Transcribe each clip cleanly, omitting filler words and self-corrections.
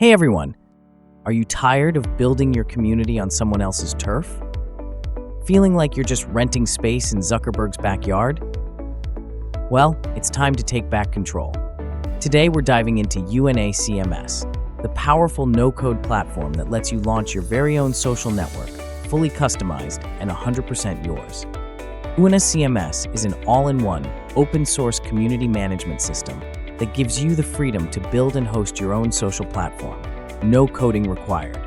Hey everyone, are you tired of building your community on someone else's turf? Feeling like you're just renting space in Zuckerberg's backyard? Well, it's time to take back control. Today we're diving into UNA CMS, the powerful no-code platform that lets you launch your very own social network, fully customized and 100% yours. UNA CMS is an all-in-one, open-source community management system that gives you the freedom to build and host your own social platform. No coding required.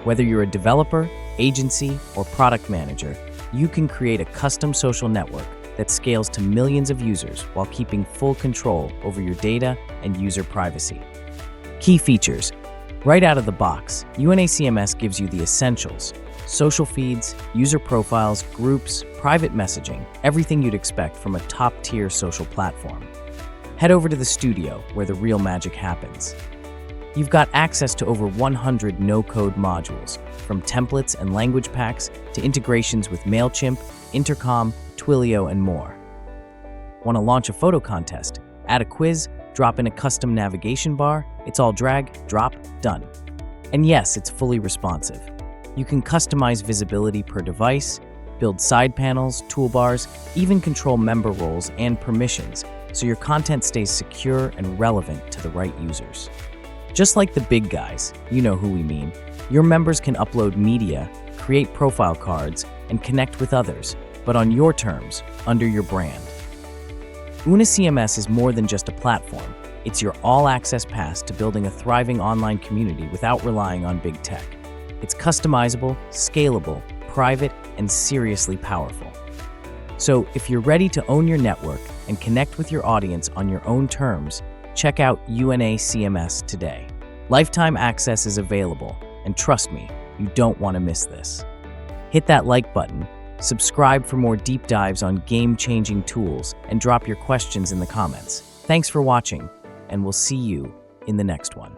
Whether you're a developer, agency, or product manager, you can create a custom social network that scales to millions of users while keeping full control over your data and user privacy. Key features. Right out of the box, UNA CMS gives you the essentials: social feeds, user profiles, groups, private messaging, everything you'd expect from a top-tier social platform. Head over to the studio where the real magic happens. You've got access to over 100 no-code modules, from templates and language packs to integrations with Mailchimp, Intercom, Twilio, and more. Want to launch a photo contest, add a quiz, drop in a custom navigation bar? It's all drag, drop, done. And yes, it's fully responsive. You can customize visibility per device, build side panels, toolbars, even control member roles and permissions, so your content stays secure and relevant to the right users. Just like the big guys, you know who we mean, your members can upload media, create profile cards, and connect with others, but on your terms, under your brand. UNA CMS is more than just a platform. It's your all-access pass to building a thriving online community without relying on big tech. It's customizable, scalable, private, and seriously powerful. So if you're ready to own your network and connect with your audience on your own terms, check out UNA CMS today. Lifetime access is available, and trust me, you don't want to miss this. Hit that like button, subscribe for more deep dives on game-changing tools, and drop your questions in the comments. Thanks for watching, and we'll see you in the next one.